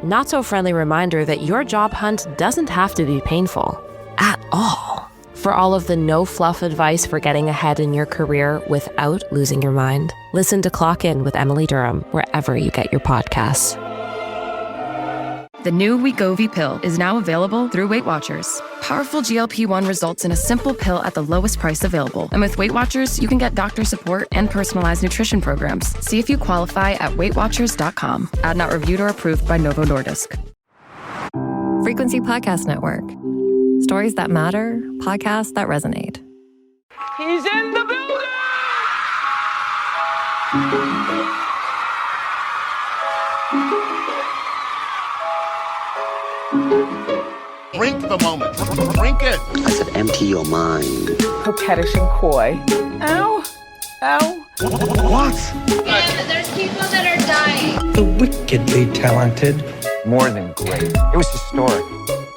not-so-friendly reminder that your job hunt doesn't have to be painful. At all. For all of the no-fluff advice for getting ahead in your career without losing your mind, listen to Clock In with Emily Durham wherever you get your podcasts. The new Wegovy pill is now available through Weight Watchers. Powerful GLP-1 results in a simple pill at the lowest price available. And with Weight Watchers, you can get doctor support and personalized nutrition programs. See if you qualify at weightwatchers.com. Ad not reviewed or approved by Novo Nordisk. Frequency Podcast Network. Stories that matter, podcasts that resonate. He's in the building! Drink the moment. Drink it. I said empty your mind. Coquettish and coy. Ow. Ow. What? And there's people that are dying. The wickedly talented. More than great. It was historic.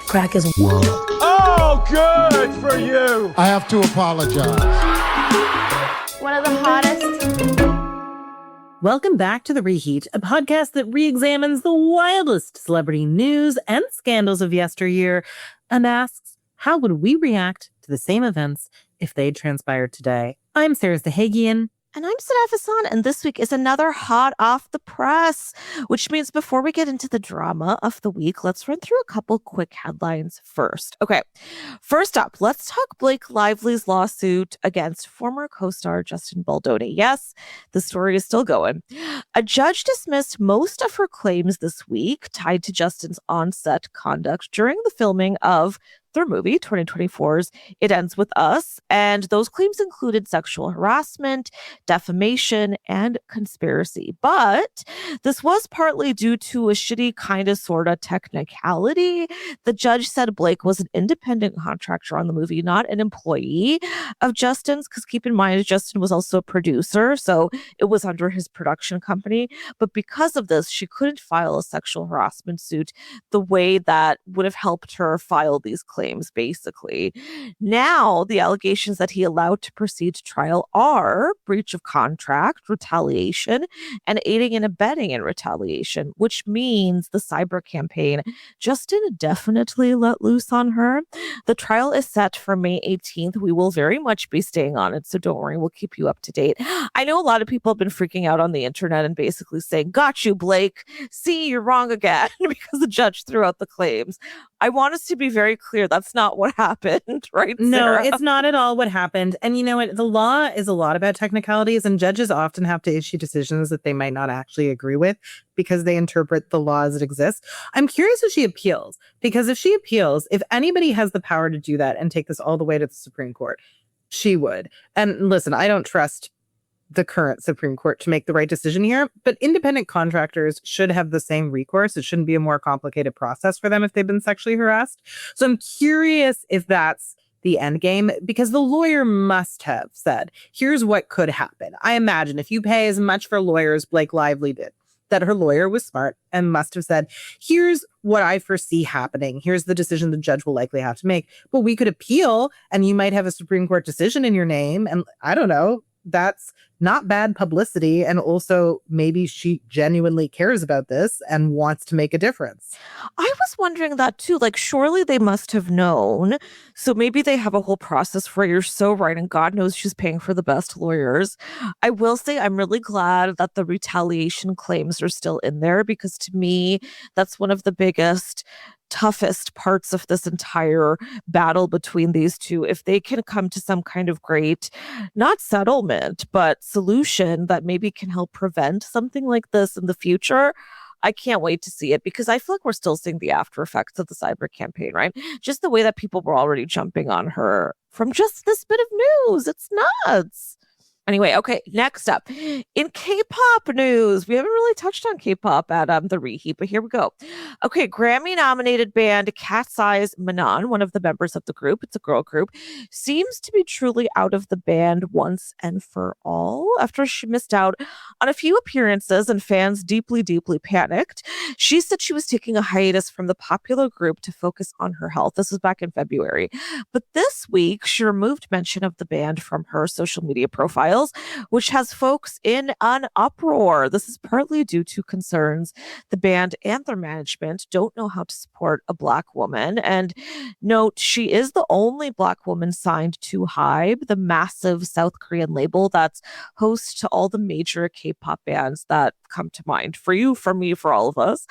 Crack is whoa. Oh, good for you. I have to apologize. One of the hottest. Welcome back to The Reheat, a podcast that re-examines the wildest celebrity news and scandals of yesteryear and asks, how would we react to the same events if they transpired today? I'm Sarah Zahagian. And I'm Sadaf Hassan, and this week is another hot off the press, which means before we get into the drama of the week, let's run through a couple quick headlines first. Okay, first up, let's talk Blake Lively's lawsuit against former co-star Justin Baldoni. Yes, the story is still going. A judge dismissed most of her claims this week tied to Justin's on-set conduct during the filming of their movie, 2024's It Ends With Us, and those claims included sexual harassment, defamation, and conspiracy. But this was partly due to a shitty kind of sort of technicality. The judge said Blake was an independent contractor on the movie, not an employee of Justin's, because keep in mind, Justin was also a producer, so it was under his production company. But because of this, she couldn't file a sexual harassment suit the way that would have helped her file these claims, basically. Now, the allegations that he allowed to proceed to trial are breach of contract, retaliation, and aiding and abetting in retaliation, which means the cyber campaign Justin definitely let loose on her. The trial is set for May 18th. We will very much be staying on it, so don't worry, we'll keep you up to date. I know a lot of people have been freaking out on the internet and basically saying, got you, Blake. See, you're wrong again, because the judge threw out the claims. I want us to be very clear. That's not what happened, right, Sarah? No, it's not at all what happened. And you know what? The law is a lot about technicalities, and judges often have to issue decisions that they might not actually agree with because they interpret the law as it exists. I'm curious if she appeals, because if she appeals, if anybody has the power to do that and take this all the way to the Supreme Court, she would. And listen, I don't trust the current Supreme Court to make the right decision here, but independent contractors should have the same recourse. It shouldn't be a more complicated process for them if they've been sexually harassed. So I'm curious if that's the end game, because the lawyer must have said, here's what could happen. I imagine if you pay as much for lawyers Blake Lively did, that her lawyer was smart and must have said, here's what I foresee happening. Here's the decision the judge will likely have to make. But we could appeal and you might have a Supreme Court decision in your name. And I don't know, that's not bad publicity. And also maybe she genuinely cares about this and wants to make a difference. I was wondering that too. Like, surely they must have known. So maybe they have a whole process for it. You're so right. And God knows she's paying for the best lawyers. I will say I'm really glad that the retaliation claims are still in there, because to me, that's one of the biggest, toughest parts of this entire battle between these two. If they can come to some kind of great, not settlement, but solution that maybe can help prevent something like this in the future, I can't wait to see it, because I feel like we're still seeing the after effects of the cyber campaign, right? Just the way that people were already jumping on her from just this bit of news. It's nuts. Anyway, okay, next up, in K-pop news, we haven't really touched on K-pop at The Reheat, but here we go. Okay, Grammy-nominated band Cat's Eyes Manon, one of the members of the group, it's a girl group, seems to be truly out of the band once and for all after she missed out on a few appearances and fans deeply, deeply panicked. She said she was taking a hiatus from the popular group to focus on her health. This was back in February. But this week, she removed mention of the band from her social media profile, styles, which has folks in an uproar. This is partly due to concerns the band and their management don't know how to support a Black woman. And note, she is the only Black woman signed to HYBE, the massive South Korean label that's host to all the major K-pop bands that come to mind for you, for me, for all of us.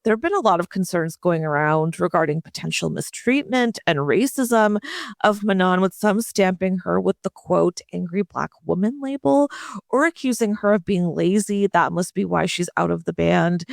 There have been a lot of concerns going around regarding potential mistreatment and racism of Manon, with some stamping her with the quote angry Black woman label or accusing her of being lazy. That must be why she's out of the band.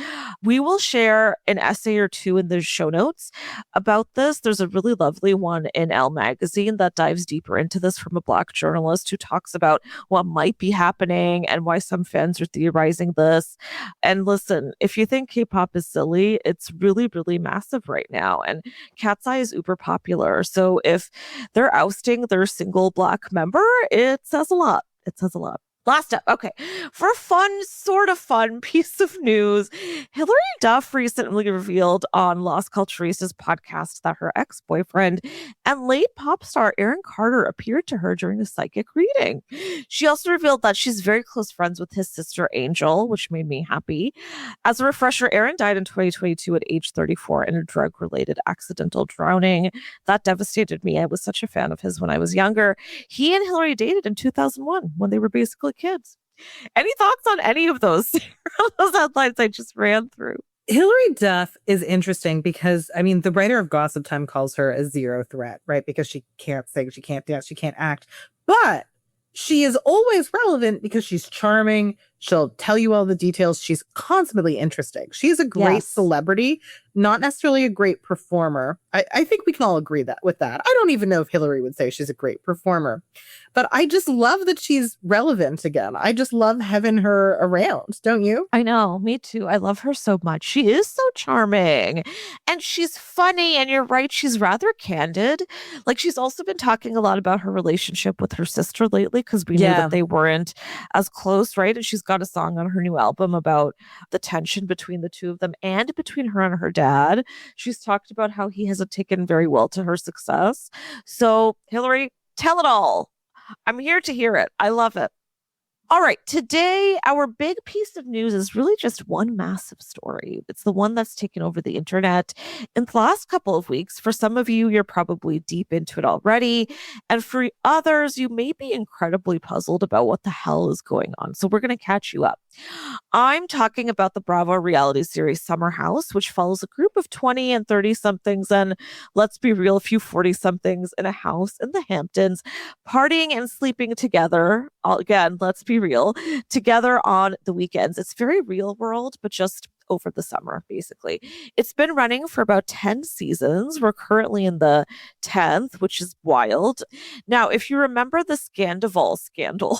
We will share an essay or two in the show notes about this. There's a really lovely one in Elle magazine that dives deeper into this from a Black journalist who talks about what might be happening and why some fans are theorizing this. And listen, if you think K-pop is silly, it's really, really massive right now. And Cat's Eye is uber popular. So if they're ousting their single Black member, it says a lot. It says a lot. Last up, okay. For a sort of fun piece of news, Hilary Duff recently revealed on Las Culturistas podcast that her ex-boyfriend and late pop star Aaron Carter appeared to her during a psychic reading. She also revealed that she's very close friends with his sister Angel, which made me happy. As a refresher, Aaron died in 2022 at age 34 in a drug-related accidental drowning. That devastated me. I was such a fan of his when I was younger. He and Hilary dated in 2001 when they were basically kids. Any thoughts on any of those headlines I just ran through? Hilary Duff is interesting because, I mean, the writer of Gossip Time calls her a zero threat, right? Because she can't sing, she can't dance, she can't act. But she is always relevant because she's charming. She'll tell you all the details. She's constantly interesting. She's a great celebrity, not necessarily a great performer. I think we can all agree with that. I don't even know if Hilary would say she's a great performer. But I just love that she's relevant again. I just love having her around, don't you? I know, me too. I love her so much. She is so charming and she's funny. And you're right, she's rather candid. Like, she's also been talking a lot about her relationship with her sister lately because we knew that they weren't as close, right? And she's got a song on her new album about the tension between the two of them and between her and her dad. She's talked about how he hasn't taken very well to her success. So, Hilary, tell it all. I'm here to hear it. I love it. All right. Today, our big piece of news is really just one massive story. It's the one that's taken over the internet in the last couple of weeks. For some of you, you're probably deep into it already. And for others, you may be incredibly puzzled about what the hell is going on. So we're going to catch you up. I'm talking about the Bravo reality series Summer House, which follows a group of 20 and 30-somethings and, let's be real, a few 40-somethings in a house in the Hamptons, partying and sleeping together. Again, let's be real, together on the weekends. It's very real world, but just over the summer, basically. It's been running for about 10 seasons. We're currently in the 10th, which is wild. Now, if you remember the Scandival scandal,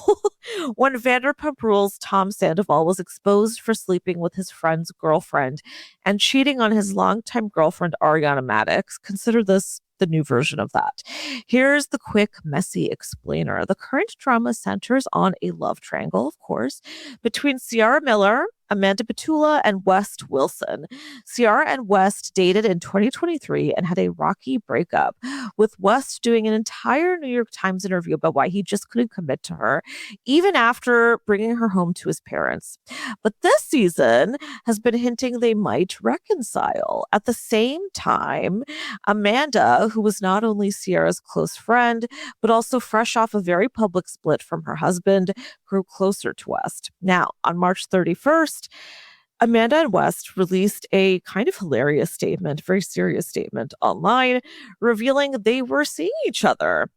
when Vanderpump Rules' Tom Sandoval was exposed for sleeping with his friend's girlfriend and cheating on his longtime girlfriend, Ariana Madix, consider this the new version of that. Here's the quick, messy explainer. The current drama centers on a love triangle, of course, between Ciara Miller, Amanda Petula, and West Wilson. Ciara and West dated in 2023 and had a rocky breakup, with West doing an entire New York Times interview about why he just couldn't commit to her, even after bringing her home to his parents. But this season has been hinting they might reconcile. At the same time, Amanda, who was not only Ciara's close friend, but also fresh off a very public split from her husband, grew closer to West. Now, on March 31st, Amanda and West released a kind of hilarious statement, very serious statement online, revealing they were seeing each other,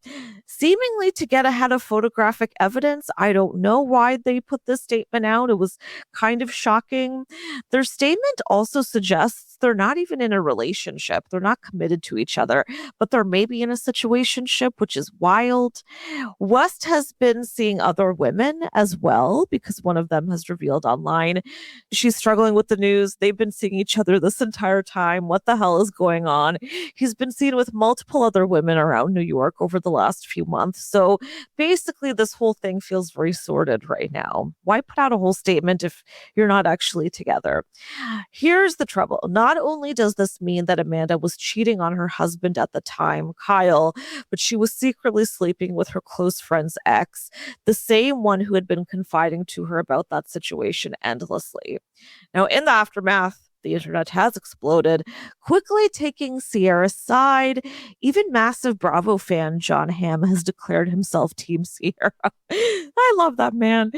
seemingly to get ahead of photographic evidence. I don't know why they put this statement out. It was kind of shocking. Their statement also suggests they're not even in a relationship. They're not committed to each other, but they're maybe in a situationship, which is wild. West has been seeing other women as well, because one of them has revealed online she's struggling with the news. They've been seeing each other this entire time. What the hell is going on? He's been seen with multiple other women around New York over the last few months. So basically, this whole thing feels very sordid right now. Why put out a whole statement if you're not actually together? Here's the trouble. Not only does this mean that Amanda was cheating on her husband at the time, Kyle, but she was secretly sleeping with her close friend's ex, the same one who had been confiding to her about that situation endlessly. Now, in the aftermath, the internet has exploded, quickly taking Ciara's side. Even massive Bravo fan John Hamm has declared himself Team Ciara. I love that man.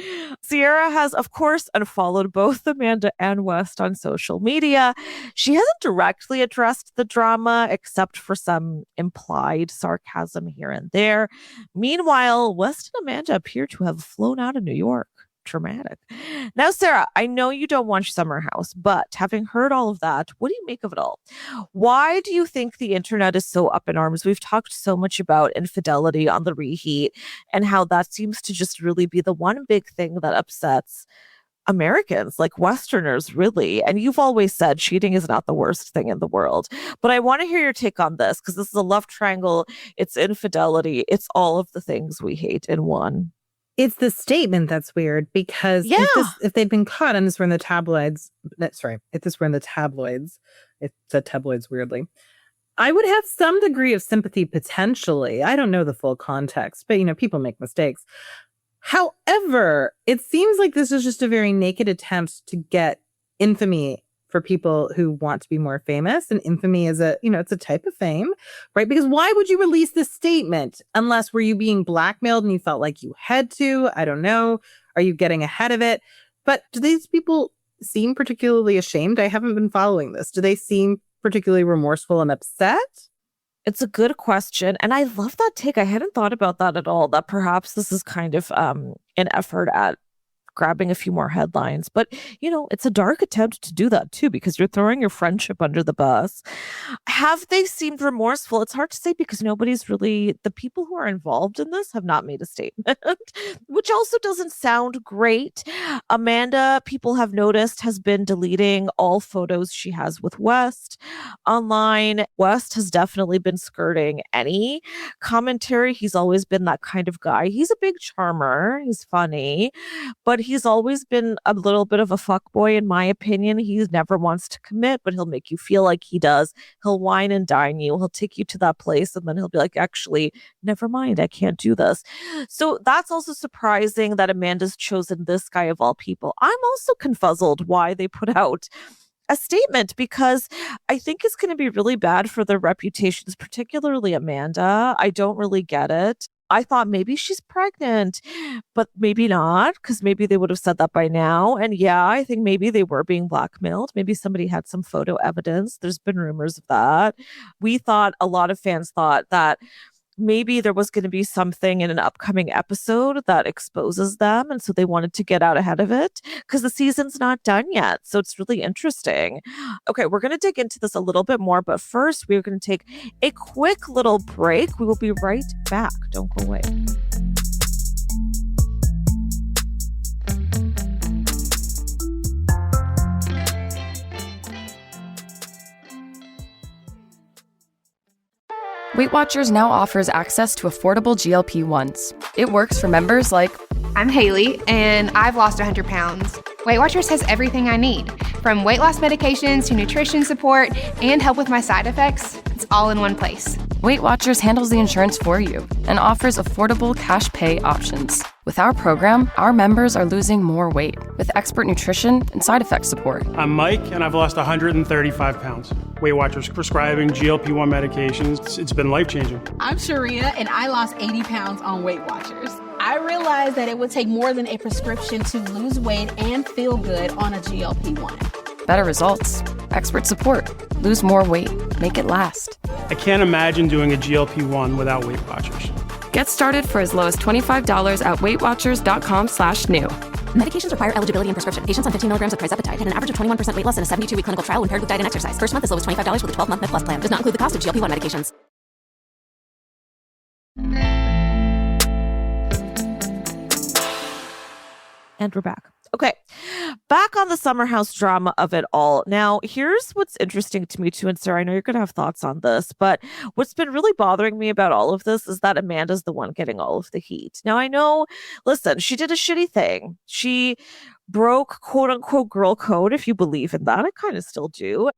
Ciara has, of course, unfollowed both Amanda and West on social media. She hasn't directly addressed the drama, except for some implied sarcasm here and there. Meanwhile, West and Amanda appear to have flown out of New York. Dramatic. Now, Sarah, I know you don't watch Summer House, but having heard all of that, what do you make of it all? Why do you think the internet is so up in arms? We've talked so much about infidelity on the reheat and how that seems to just really be the one big thing that upsets Americans, like Westerners, really. And you've always said cheating is not the worst thing in the world. But I want to hear your take on this, because this is a love triangle. It's infidelity. It's all of the things we hate in one. It's the statement that's weird, because if they'd been caught and this were in the tabloids, if this were in the tabloids, it said tabloids weirdly, I would have some degree of sympathy potentially. I don't know the full context, but people make mistakes. However, it seems like this is just a very naked attempt to get infamy for people who want to be more famous. And infamy is it's a type of fame, right? Because why would you release this statement unless were you being blackmailed and you felt like you had to? I don't know. Are you getting ahead of it? But do these people seem particularly ashamed? I haven't been following this. Do they seem particularly remorseful and upset? It's a good question. And I love that take. I hadn't thought about that at all, that perhaps this is kind of an effort at grabbing a few more headlines. But, it's a dark attempt to do that too, because you're throwing your friendship under the bus. Have they seemed remorseful? It's hard to say, because the people who are involved in this have not made a statement, which also doesn't sound great. Amanda, people have noticed, has been deleting all photos she has with West online. West has definitely been skirting any commentary. He's always been that kind of guy. He's a big charmer. He's funny, but he's always been a little bit of a fuckboy, in my opinion. He never wants to commit, but he'll make you feel like he does. He'll wine and dine you. He'll take you to that place, and then he'll be like, actually, never mind, I can't do this. So that's also surprising that Amanda's chosen this guy of all people. I'm also confuzzled why they put out a statement, because I think it's going to be really bad for their reputations, particularly Amanda. I don't really get it. I thought maybe she's pregnant, but maybe not, because maybe they would have said that by now. And yeah, I think maybe they were being blackmailed. Maybe somebody had some photo evidence. There's been rumors of that. A lot of fans thought that maybe there was going to be something in an upcoming episode that exposes them. And so they wanted to get out ahead of it, because the season's not done yet. So it's really interesting. Okay, we're going to dig into this a little bit more. But first, we're going to take a quick little break. We will be right back. Don't go away. Weight Watchers now offers access to affordable GLP-1s. It works for members like... I'm Haley, and I've lost 100 pounds. Weight Watchers has everything I need, from weight loss medications to nutrition support and help with my side effects. It's all in one place. Weight Watchers handles the insurance for you and offers affordable cash pay options. With our program, our members are losing more weight with expert nutrition and side effect support. I'm Mike, and I've lost 135 pounds. Weight Watchers prescribing GLP-1 medications. It's been life-changing. I'm Sharia, and I lost 80 pounds on Weight Watchers. I realized that it would take more than a prescription to lose weight and feel good on a GLP-1. Better results, expert support, lose more weight, make it last. I can't imagine doing a GLP-1 without Weight Watchers. Get started for as low as $25 at weightwatchers.com/new. Medications require eligibility and prescription. Patients on 15 milligrams of tirzepatide had an average of 21% weight loss in a 72-week clinical trial when paired with diet and exercise. First month as low as $25 with a 12-month Med Plus plan. Does not include the cost of GLP-1 medications. And we're back. Okay, back on the summer house drama of it all. Now, here's what's interesting to me too, and Sarah, I know you're going to have thoughts on this, but what's been really bothering me about all of this is that Amanda's the one getting all of the heat. Now, I know, listen, she did a shitty thing. She broke quote unquote girl code, if you believe in that. I kind of still do.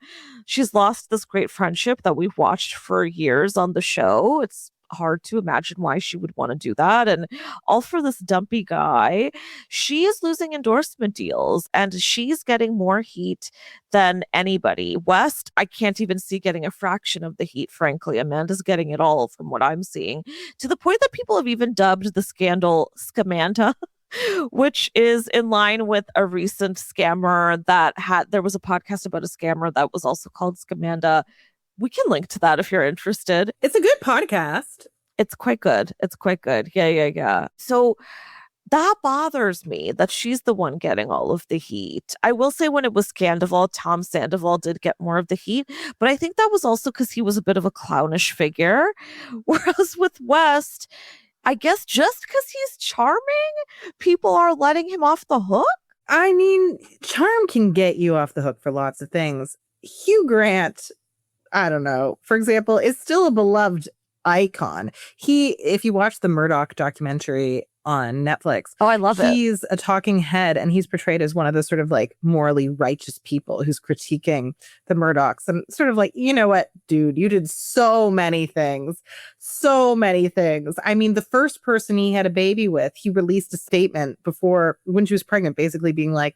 She's lost this great friendship that we've watched for years on the show. It's hard to imagine why she would want to do that. And all for this dumpy guy. She is losing endorsement deals and she's getting more heat than anybody. West, I can't even see getting a fraction of the heat, frankly. Amanda's getting it all from what I'm seeing, to the point that people have even dubbed the scandal Scamanda. Which is in line with a recent scammer there was a podcast about a scammer that was also called Scamanda. We can link to that if you're interested. It's a good podcast. It's quite good. Yeah. So that bothers me that she's the one getting all of the heat. I will say when it was Sandoval, Tom Sandoval did get more of the heat, but I think that was also because he was a bit of a clownish figure. Whereas with West, I guess just because he's charming, people are letting him off the hook. I mean, charm can get you off the hook for lots of things. Hugh Grant, I don't know, for example, is still a beloved icon. If you watch the Murdoch documentary on Netflix. Oh, I love it. He's a talking head and he's portrayed as one of the sort of like morally righteous people who's critiquing the Murdochs and sort of like, you know what, dude, you did so many things. I mean, the first person he had a baby with, he released a statement when she was pregnant, basically being like,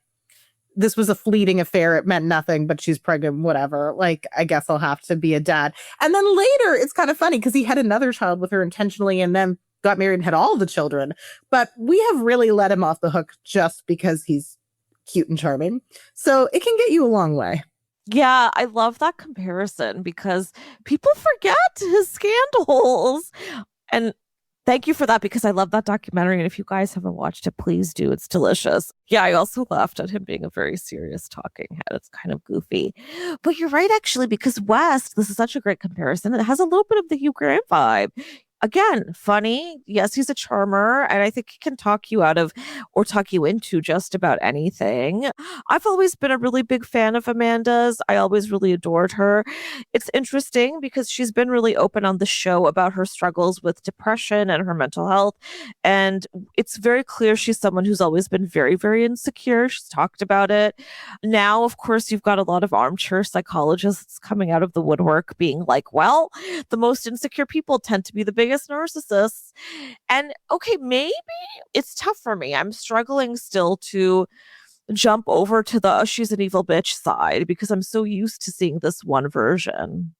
this was a fleeting affair. It meant nothing, but she's pregnant, whatever. Like, I guess I'll have to be a dad. And then later, it's kind of funny because he had another child with her intentionally and then got married and had all the children. But we have really let him off the hook just because he's cute and charming. So it can get you a long way. Yeah, I love that comparison because people forget his scandals. And thank you for that because I love that documentary. And if you guys haven't watched it, please do. It's delicious. Yeah, I also laughed at him being a very serious talking head. It's kind of goofy. But you're right, actually, because West, this is such a great comparison. It has a little bit of the Hugh Grant vibe. Again, funny. Yes, he's a charmer, and I think he can talk you out of or talk you into just about anything. I've always been a really big fan of Amanda's. I always really adored her. It's interesting because she's been really open on the show about her struggles with depression and her mental health. And it's very clear she's someone who's always been very, very insecure. She's talked about it. Now, of course, you've got a lot of armchair psychologists coming out of the woodwork being like, well, the most insecure people tend to be the biggest narcissists. And okay, maybe it's tough for me. I'm struggling still to jump over to the she's an evil bitch side because I'm so used to seeing this one version.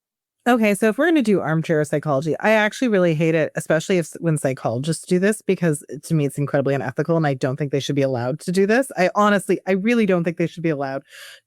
Okay, so if we're going to do armchair psychology, I actually really hate it, especially when psychologists do this, because to me it's incredibly unethical and I don't think they should be allowed to do this. I really don't think they should be allowed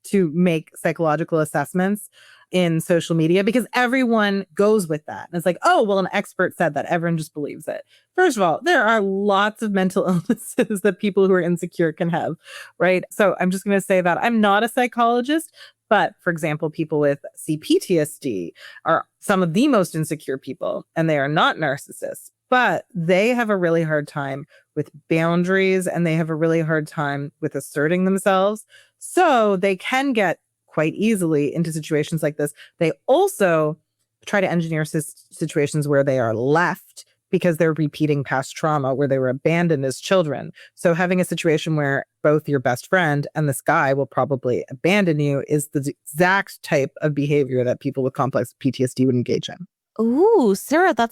to make psychological assessments in social media because everyone goes with that. And it's like, oh, well, an expert said that. Everyone just believes it. First of all, there are lots of mental illnesses that people who are insecure can have, right? So I'm just going to say that I'm not a psychologist, but for example, people with CPTSD are some of the most insecure people, and they are not narcissists, but they have a really hard time with boundaries and they have a really hard time with asserting themselves. So they can get quite easily into situations like this. They also try to engineer situations where they are left because they're repeating past trauma where they were abandoned as children. So having a situation where both your best friend and this guy will probably abandon you is the exact type of behavior that people with complex PTSD would engage in. Ooh, Sarah, that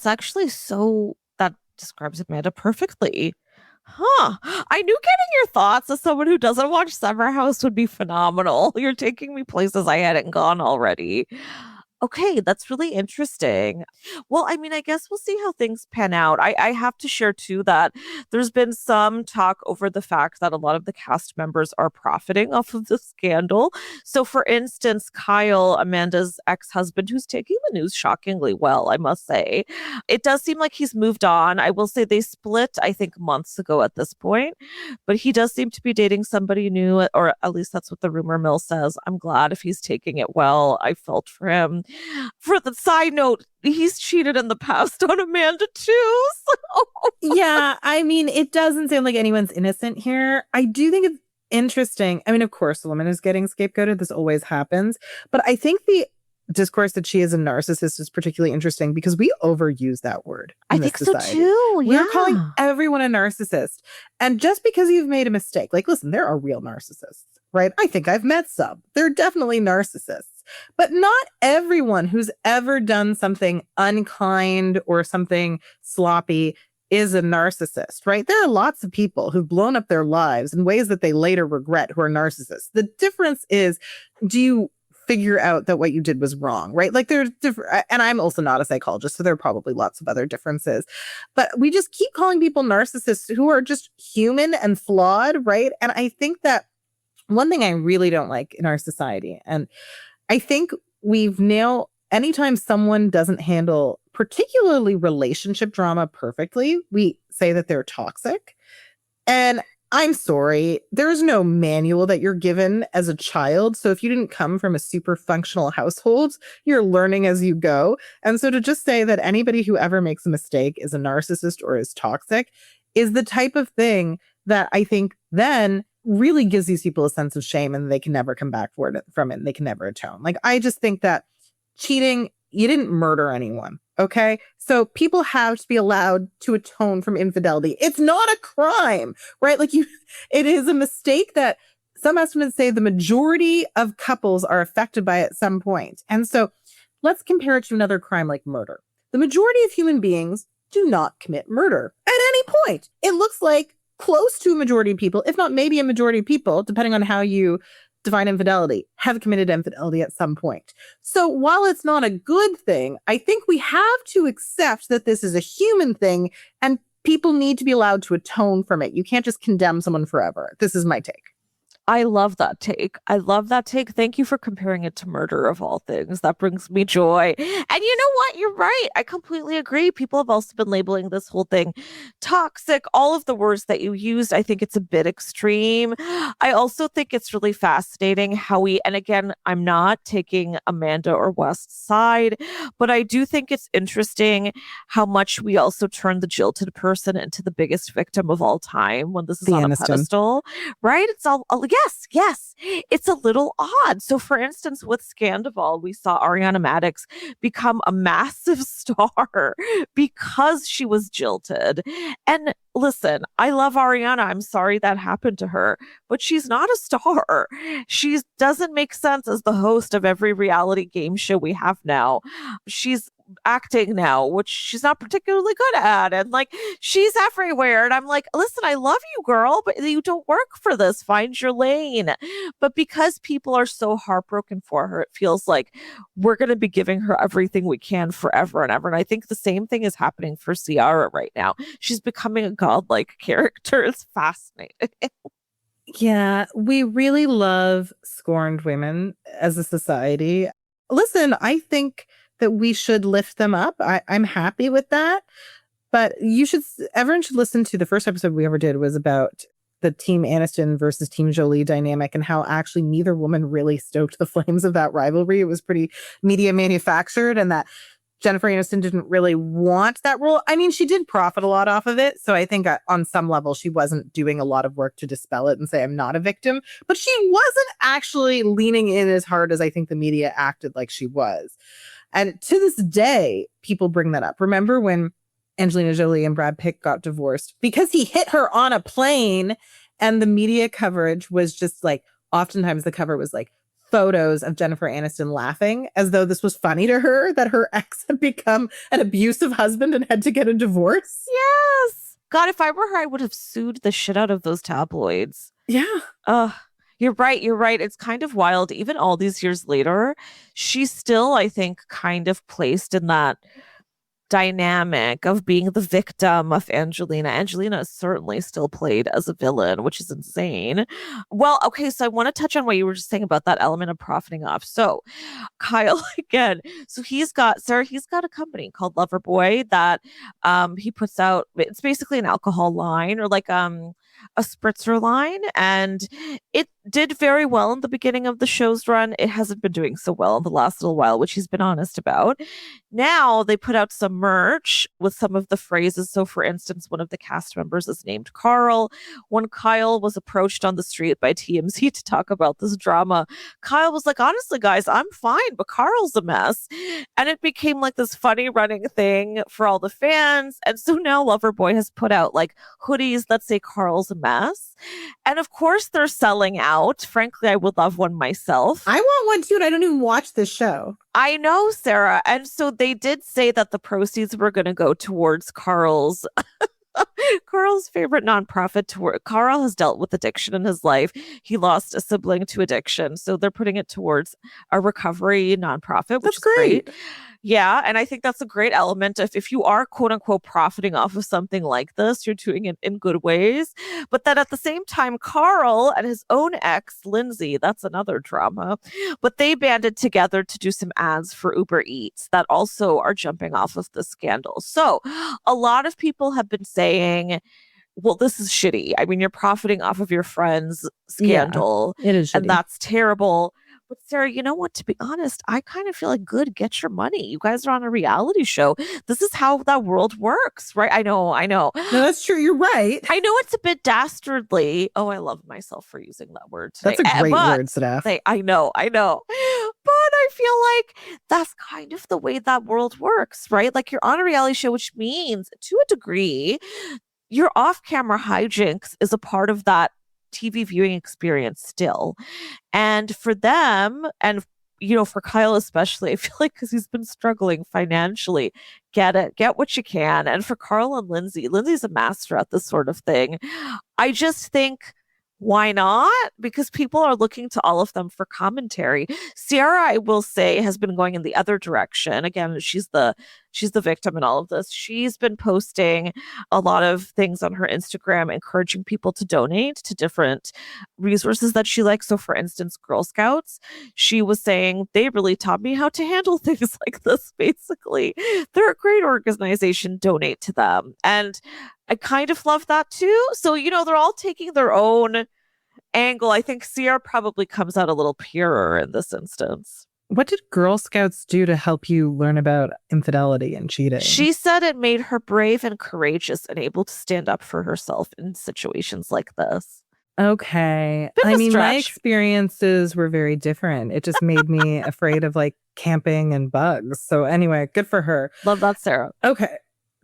describes Amanda perfectly. Huh. I knew getting your thoughts as someone who doesn't watch Summer House would be phenomenal. You're taking me places I hadn't gone already. Okay, that's really interesting. Well, I mean, I guess we'll see how things pan out. I have to share, too, that there's been some talk over the fact that a lot of the cast members are profiting off of the scandal. So, for instance, Kyle, Amanda's ex-husband, who's taking the news shockingly well, I must say. It does seem like he's moved on. I will say they split, I think, months ago at this point. But he does seem to be dating somebody new, or at least that's what the rumor mill says. I'm glad if he's taking it well. I felt for him. For the side note, he's cheated in the past on Amanda too. So. Yeah, I mean, it doesn't sound like anyone's innocent here. I do think interesting. I mean, of course, the woman is getting scapegoated. This always happens. But I think the discourse that she is a narcissist is particularly interesting because we overuse that word. I think so too. We're calling everyone a narcissist. And just because you've made a mistake, like, listen, there are real narcissists, right? I think I've met some. They're definitely narcissists. But not everyone who's ever done something unkind or something sloppy is a narcissist, right? There are lots of people who've blown up their lives in ways that they later regret who are narcissists. The difference is, do you figure out that what you did was wrong, right? Like there's different, and I'm also not a psychologist, so there are probably lots of other differences. But we just keep calling people narcissists who are just human and flawed, right? And I think that one thing I really don't like in our society, and I think we've now, anytime someone doesn't handle particularly relationship drama perfectly, we say that they're toxic. And I'm sorry, there's no manual that you're given as a child. So if you didn't come from a super functional household, you're learning as you go. And so to just say that anybody who ever makes a mistake is a narcissist or is toxic is the type of thing that I think then really gives these people a sense of shame and they can never come back from it and they can never atone. Like, I just think that cheating, you didn't murder anyone. Okay. So people have to be allowed to atone from infidelity. It's not a crime, right? Like it is a mistake that some estimates say the majority of couples are affected by at some point. And so let's compare it to another crime like murder. The majority of human beings do not commit murder at any point. It looks like close to a majority of people, if not maybe a majority of people, depending on how you define infidelity, have committed infidelity at some point. So while it's not a good thing, I think we have to accept that this is a human thing and people need to be allowed to atone from it. You can't just condemn someone forever. This is my take. I love that take. I love that take. Thank you for comparing it to murder of all things. That brings me joy. And you know what? You're right. I completely agree. People have also been labeling this whole thing toxic. All of the words that you used, I think it's a bit extreme. I also think it's really fascinating how and again, I'm not taking Amanda or West's side, but I do think it's interesting how much we also turn the jilted person into the biggest victim of all time when this is on a pedestal, right? It's all Yes. It's a little odd. So for instance, with Scandival, we saw Ariana Madix become a massive star because she was jilted. And listen, I love Ariana. I'm sorry that happened to her, but she's not a star. She doesn't make sense as the host of every reality game show we have now. She's acting now, which she's not particularly good at. And like, she's everywhere. And I'm like, listen, I love you, girl, but you don't work for this. Find your lane. But because people are so heartbroken for her, it feels like we're going to be giving her everything we can forever and ever. And I think the same thing is happening for Ciara right now. She's becoming a godlike character. It's fascinating. Yeah, we really love scorned women as a society. Listen, I think that we should lift them up. I'm happy with that. But everyone should listen to the first episode we ever did was about the Team Aniston versus Team Jolie dynamic and how actually neither woman really stoked the flames of that rivalry. It was pretty media manufactured and that Jennifer Aniston didn't really want that role. I mean, she did profit a lot off of it. So I think on some level, she wasn't doing a lot of work to dispel it and say, I'm not a victim. But she wasn't actually leaning in as hard as I think the media acted like she was. And to this day, people bring that up. Remember when Angelina Jolie and Brad Pitt got divorced because he hit her on a plane and the media coverage was just like, oftentimes the cover was like photos of Jennifer Aniston laughing as though this was funny to her that her ex had become an abusive husband and had to get a divorce. Yes. God, if I were her, I would have sued the shit out of those tabloids. Yeah. You're right. It's kind of wild. Even all these years later, she's still, I think, kind of placed in that dynamic of being the victim of Angelina. Angelina is certainly still played as a villain, which is insane. Well, okay, so I want to touch on what you were just saying about that element of profiting off. So Kyle, again, so he's got a company called Loverboy that he puts out, it's basically an alcohol line or like a spritzer line, and did very well in the beginning of the show's run. It hasn't been doing so well in the last little while, which he's been honest about. Now they put out some merch with some of the phrases. So, for instance, one of the cast members is named Carl. When Kyle was approached on the street by TMZ to talk about this drama, Kyle was like, honestly, guys, I'm fine, but Carl's a mess. And it became like this funny running thing for all the fans. And so now Loverboy has put out like hoodies that say Carl's a mess. And of course, they're selling out. Frankly, I would love one myself. I want one too, and I don't even watch this show. I know, Sarah. And so they did say that the proceeds were going to go towards Carl's favorite nonprofit. Carl has dealt with addiction in his life. He lost a sibling to addiction. So they're putting it towards a recovery nonprofit, which is great. Yeah. And I think that's a great element of if you are quote unquote profiting off of something like this, you're doing it in good ways. But then at the same time, Carl and his own ex, Lindsay, that's another drama, but they banded together to do some ads for Uber Eats that also are jumping off of the scandal. So a lot of people have been saying, well, this is shitty. I mean, you're profiting off of your friend's scandal. Yeah, it is shitty. And that's terrible. But Sarah, you know what? To be honest, I kind of feel like good, get your money. You guys are on a reality show. This is how that world works, right? I know. No, that's true. You're right. I know it's a bit dastardly. Oh, I love myself for using that word today. That's a great word, Sadaf. I know. But I feel like that's kind of the way that world works, right? Like you're on a reality show, which means to a degree, your off-camera hijinks is a part of that TV viewing experience still. And for them, and for Kyle especially, I feel like because he's been struggling financially, get what you can. And for Carl and Lindsay's a master at this sort of thing. I just think, why not? Because people are looking to all of them for commentary. Ciara, I will say, has been going in the other direction. Again, she's the victim in all of this. She's been posting a lot of things on her Instagram, encouraging people to donate to different resources that she likes. So for instance, Girl Scouts, she was saying, they really taught me how to handle things like this, basically. They're a great organization, donate to them. And I kind of love that too. So, they're all taking their own angle. I think Ciara probably comes out a little purer in this instance. What did Girl Scouts do to help you learn about infidelity and cheating? She said it made her brave and courageous and able to stand up for herself in situations like this. Okay. My experiences were very different. It just made me afraid of like camping and bugs. So anyway, good for her. Love that, Sarah. Okay.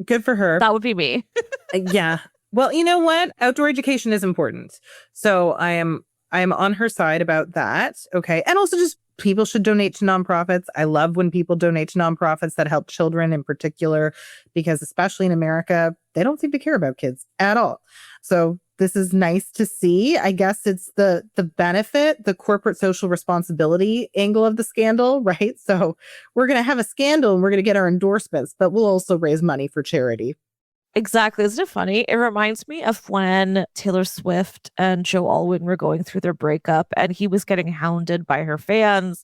Good for her. That would be me. Yeah. Well, you know what? Outdoor education is important. So I am on her side about that. Okay. And also just people should donate to nonprofits. I love when people donate to nonprofits that help children in particular, because especially in America, they don't seem to care about kids at all. So this is nice to see. I guess it's the benefit, the corporate social responsibility angle of the scandal, right? So we're going to have a scandal and we're going to get our endorsements, but we'll also raise money for charity. Exactly. Isn't it funny? It reminds me of when Taylor Swift and Joe Alwyn were going through their breakup and he was getting hounded by her fans.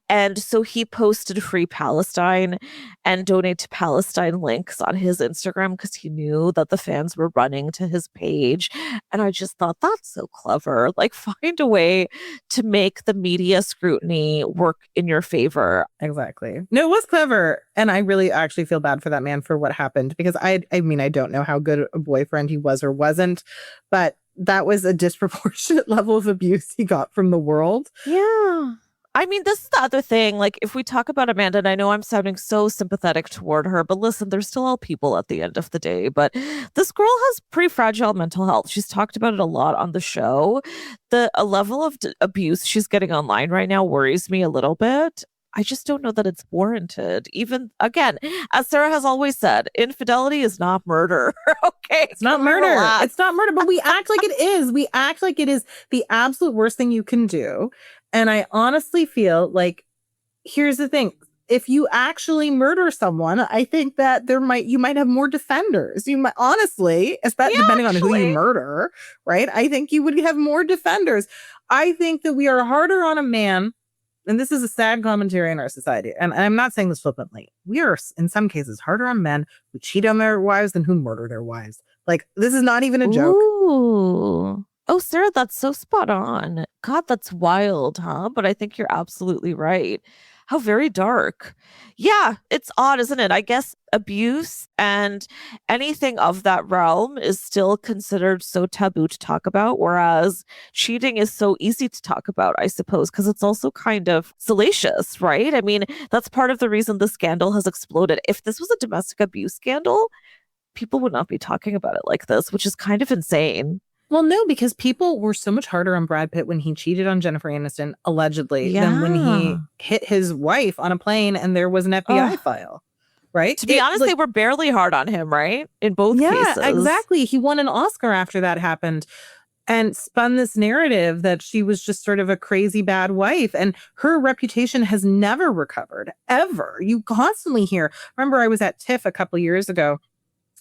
And so he posted Free Palestine and donate to Palestine links on his Instagram because he knew that the fans were running to his page. And I just thought that's so clever. Like, find a way to make the media scrutiny work in your favor. Exactly. No, it was clever. And I really actually feel bad for that man for what happened, because I don't know how good a boyfriend he was or wasn't, but that was a disproportionate level of abuse he got from the world. Yeah. I mean, this is the other thing. Like, if we talk about Amanda, and I know I'm sounding so sympathetic toward her, but listen, they're still all people at the end of the day. But this girl has pretty fragile mental health. She's talked about it a lot on the show. The level of abuse she's getting online right now worries me a little bit. I just don't know that it's warranted. Even, again, as Sarah has always said, infidelity is not murder. Okay. It's not murder. It's not murder, but we act like it is. We act like it is the absolute worst thing you can do. And I honestly feel like, here's the thing. If you actually murder someone, I think that you might have more defenders. You might, honestly, especially depending on who you murder, right? I think you would have more defenders. I think that we are harder on a man. And this is a sad commentary in our society. And I'm not saying this flippantly. We are, in some cases, harder on men who cheat on their wives than who murder their wives. Like, this is not even a joke. Ooh. Oh, Sarah, that's so spot on. God, that's wild, huh? But I think you're absolutely right. How very dark. Yeah, it's odd, isn't it? I guess abuse and anything of that realm is still considered so taboo to talk about, whereas cheating is so easy to talk about, I suppose, because it's also kind of salacious, right? I mean, that's part of the reason the scandal has exploded. If this was a domestic abuse scandal, people would not be talking about it like this, which is kind of insane. Well, no, because people were so much harder on Brad Pitt when he cheated on Jennifer Aniston, allegedly, than when he hit his wife on a plane and there was an FBI file, right? To be honest, they were barely hard on him, right? In both cases. Yeah, exactly. He won an Oscar after that happened and spun this narrative that she was just sort of a crazy bad wife. And her reputation has never recovered, ever. You constantly hear, remember I was at TIFF a couple years ago.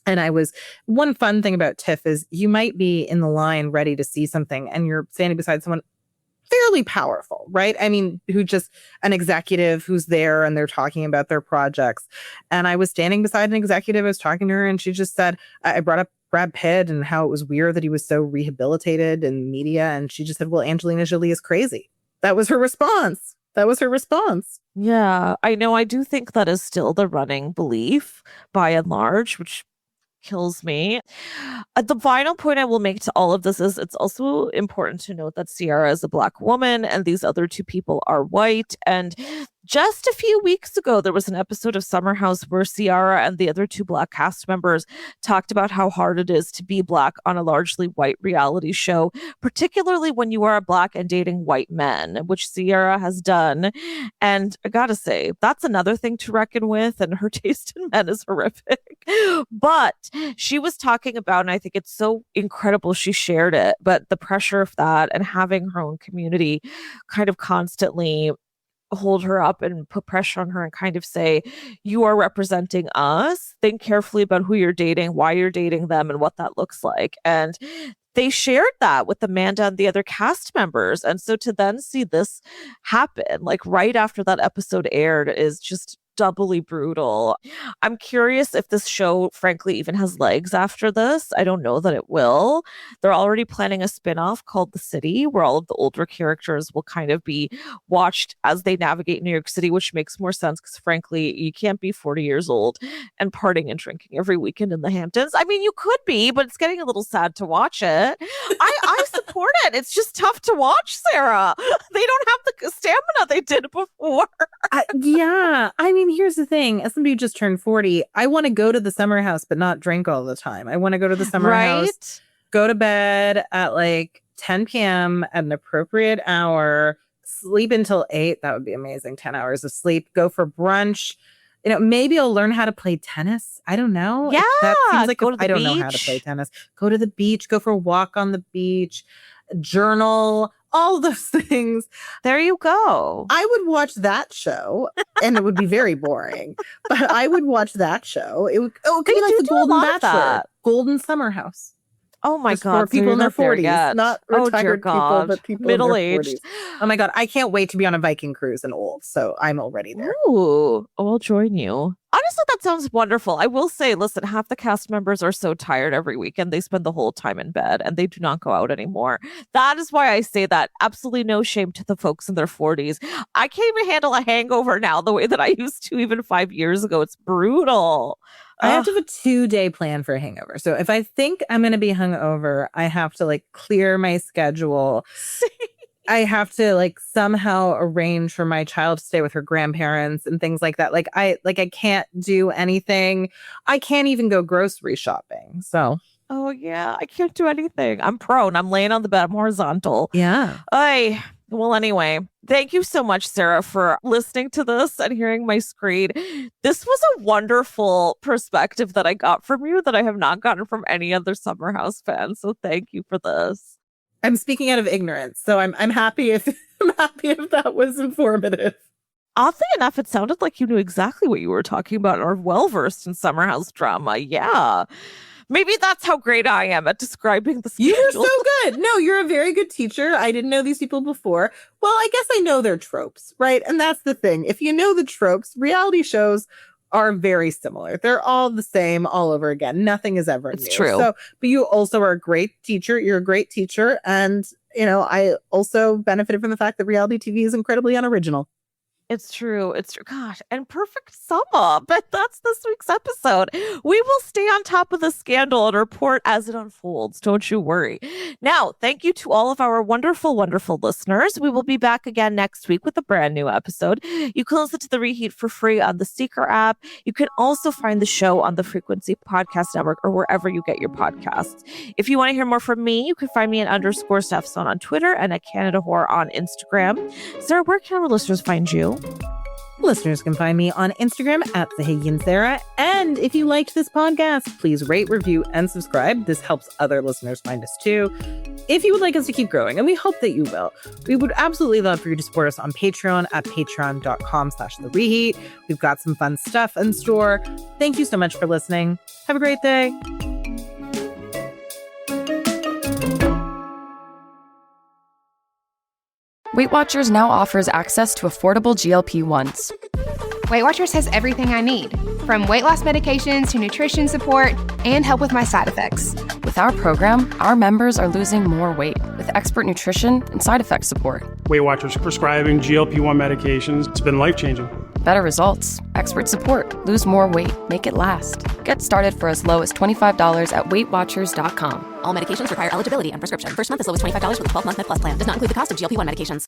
And one fun thing about TIFF is you might be in the line ready to see something and you're standing beside someone fairly powerful, right? I mean, who just an executive who's there and they're talking about their projects. And I was standing beside an executive, I was talking to her and she just said, I brought up Brad Pitt and how it was weird that he was so rehabilitated in media. And she just said, well, Angelina Jolie is crazy. That was her response. Yeah, I know. I do think that is still the running belief by and large, which kills me. The final point I will make to all of this is it's also important to note that Ciara is a Black woman and these other two people are white. And just a few weeks ago, there was an episode of Summer House where Ciara and the other two Black cast members talked about how hard it is to be Black on a largely white reality show, particularly when you are Black and dating white men, which Ciara has done. And I gotta say, that's another thing to reckon with, and her taste in men is horrific. But she was talking about, and I think it's so incredible she shared it, but the pressure of that and having her own community kind of constantly hold her up and put pressure on her and kind of say, you are representing us. Think carefully about who you're dating, why you're dating them, and what that looks like. And they shared that with Amanda and the other cast members. And so to then see this happen, like right after that episode aired, is just doubly brutal. I'm curious if this show, frankly, even has legs after this. I don't know that it will. They're already planning a spin-off called The City, where all of the older characters will kind of be watched as they navigate New York City, which makes more sense because, frankly, you can't be 40 years old and partying and drinking every weekend in the Hamptons. I mean, you could be, but it's getting a little sad to watch it. I support it. It's just tough to watch, Sarah. They don't have the stamina they did before. Yeah. I mean, here's the thing. As somebody who just turned 40, I want to go to the summer house, but not drink all the time. I want to go to the summer house, go to bed at like 10 p.m. at an appropriate hour, sleep until 8. That would be amazing. 10 hours of sleep, go for brunch. You know, maybe I'll learn how to play tennis. I don't know. Yeah. That seems like I don't know how to play tennis. Go to the beach, go for a walk on the beach, journal, all those things. There you go. I would watch that show and it would be very boring, but I would watch that show. It would be like the Golden Bachelor, Golden Summer House. Oh my God. For people in their 40s, not retired people, but people middle-aged. in their 40s. Oh my God. I can't wait to be on a Viking cruise and old. So I'm already there. Ooh, I'll join you. Honestly, that sounds wonderful. I will say, listen, half the cast members are so tired every weekend. They spend the whole time in bed and they do not go out anymore. That is why I say that. Absolutely no shame to the folks in their 40s. I can't even handle a hangover now the way that I used to even 5 years ago. It's brutal. I have to have a 2-day plan for a hangover. So if I think I'm going to be hungover, I have to like clear my schedule. I have to like somehow arrange for my child to stay with her grandparents and things like that. I can't do anything. I can't even go grocery shopping. So. Oh yeah, I can't do anything. I'm prone. I'm laying on the bed. I'm horizontal. Yeah. Well, anyway, thank you so much, Sarah, for listening to this and hearing my screed. This was a wonderful perspective that I got from you that I have not gotten from any other Summer House fan. So thank you for this. I'm speaking out of ignorance, so I'm happy if that was informative. Oddly enough, it sounded like you knew exactly what you were talking about and are well versed in Summer House drama. Yeah. Maybe that's how great I am at describing the scandal. You're so good. No, you're a very good teacher. I didn't know these people before. Well, I guess I know their tropes, right? And that's the thing. If you know the tropes, reality shows are very similar. They're all the same all over again. Nothing is ever new. It's true. So, but you also are a great teacher. You're a great teacher. And, I also benefited from the fact that reality TV is incredibly unoriginal. It's true. It's true. Gosh, and perfect sum up. But that's this week's episode. We will stay on top of the scandal and report as it unfolds. Don't you worry. Now, thank you to all of our wonderful, wonderful listeners. We will be back again next week with a brand new episode. You can listen to The Reheat for free on the Seeker app. You can also find the show on the Frequency Podcast Network or wherever you get your podcasts. If you want to hear more from me, you can find me at _Stephzone on Twitter and at Canada Whore on Instagram. Sarah, where can our listeners find you? Listeners can find me on Instagram at @TheHagianSarah. And if you liked this podcast, please rate, review, and subscribe. This helps other listeners find us too. If you would like us to keep growing, and we hope that you will, we would absolutely love for you to support us on Patreon at patreon.com/TheReheat. We've got some fun stuff in store. Thank you so much for listening. Have a great day. Weight Watchers now offers access to affordable GLP-1s. Weight Watchers has everything I need, from weight loss medications to nutrition support and help with my side effects. With our program, our members are losing more weight with expert nutrition and side effect support. Weight Watchers prescribing GLP-1 medications. It's been life-changing. Better results, expert support, lose more weight, make it last. Get started for as low as $25 at WeightWatchers.com. All medications require eligibility and prescription. First month is low as $25 with a 12-month Med Plus plan. Does not include the cost of GLP-1 medications.